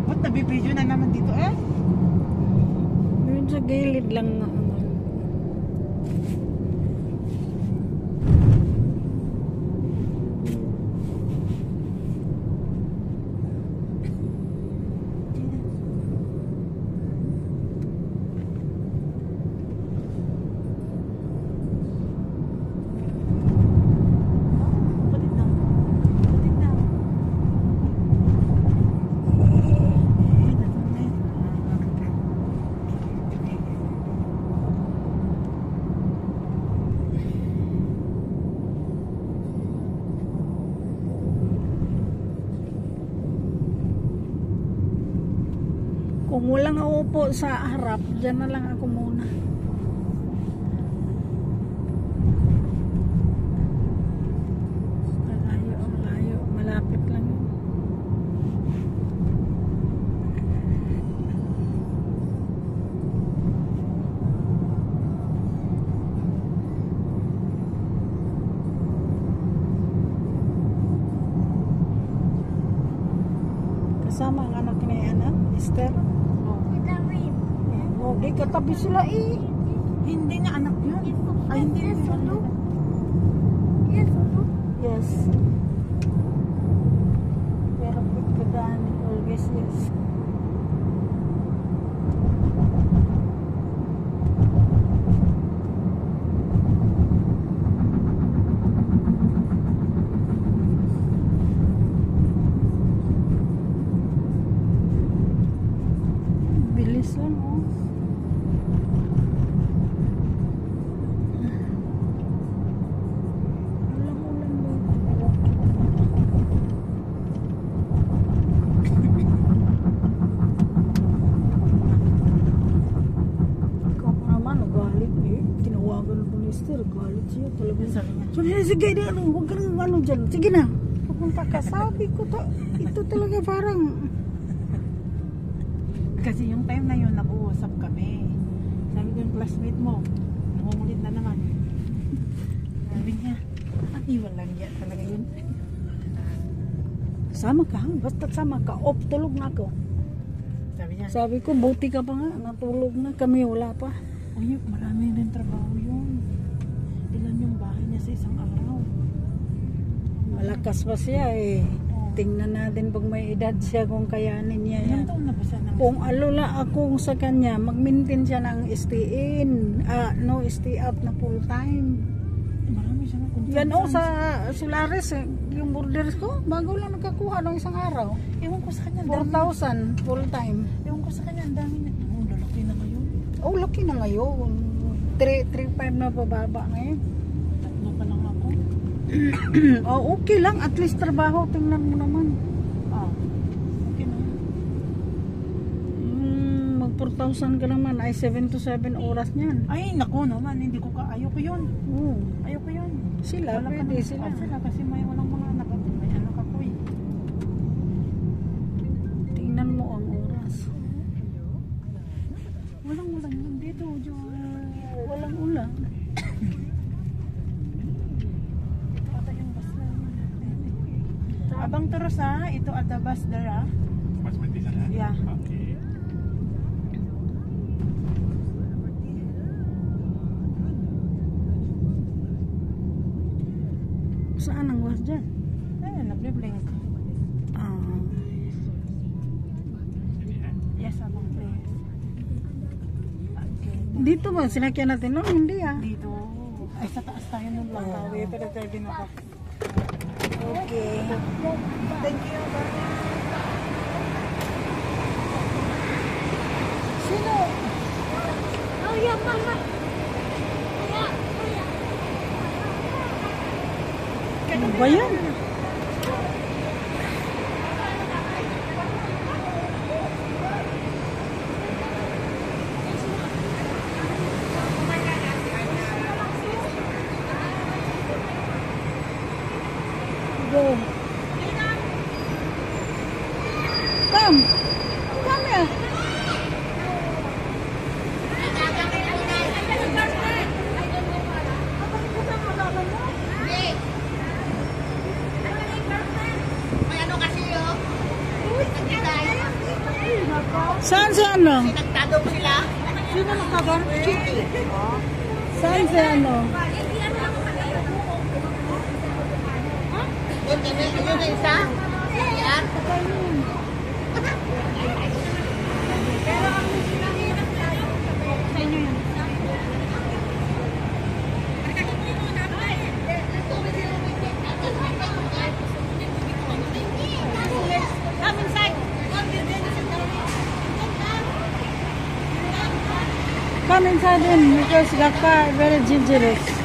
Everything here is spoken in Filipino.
Ba't nabibidyo na naman dito eh? Yun sa gilid lang nga. Kung walang uupo sa harap, dyan na lang ako muna. Malayo. Malapit lang. Kasama ang anak ni Ana, Esther. Oh, di katabi sila eh. Hindi nga anak yun. Ay, hindi yun. Yes. Pero pagkadaan, always yes. Bilis lang oh. Galit siya talaga. So, sige na, huwag ka nang ano dyan. Sige na, pupunta ka. Sabi ko to, ito talaga parang. Kasi yung time na yun, nag-uusap kami. Sabi ko yung classmate mo, nangungulit na naman. Sabi niya, iwan lang yan talaga yun. Sama ka, basta sama ka. Off, tulog na ako. Sabi niya, Sabi ko, buti ka pa nga, natulog na. Kami wala pa. uy, marami rin trabaho yun. Ilan yung bahay niya sa isang araw. Malakas pa siya eh. Oh. Tingnan natin pag may edad siya kung kayanin niya Ilang yan. taon na ba siya nang... Kung alula akong sa kanya, mag-maintain siya ng stay-in. No, stay-out na full-time. Marami siya ng contract. Yan o, sa Solaris, yung borders ko, bago lang nakakuha ng isang araw. Ewan ko sa kanya, ang dami. 4,000 full-time. Ewan ko sa kanya, ang dami niya. Oh, lalaki na ngayon. Oh, laki na ngayon. 3,500 na pababa ngayon. Tatlo pa lang ako. Oh, okay lang. At least trabaho. Tingnan mo naman. Ah, okay na. Mag 4,000 ka naman. Ay 7 to 7 oras niyan. Ay, naku naman, hindi ko ayoko yun. Oh, Ayoko yun. sila, Wala ka pwede naman- sila. Sila kasi may walang mga anak at may anak ako eh. Tingnan mo ang oras. Walang yun dito, Jo. Walang ulan. Ito ata yung bus na yun. Abang Toros ha, ito at the bus there ha. Mas mati sana? Yeah. Okay. Saan ang was dyan? Ayun, nagbe-blink. Ah, Sini eh? Yes, abang place. Okay. dito ba? Sinakyan natin noon? Hindi ah. Dito. Ay, sa taas tayo nung lang. Pero din ako. Okay. Thank you. Sino? Oh ya mama. Ano ba yan? Go. Come. Come here. May ano kasi yun? Saan si ano? Nagtagong sila. Sino nagkagar? Saan si ano? Doon kami, ayun na isa. Yan. Come inside in because the car very dangerous.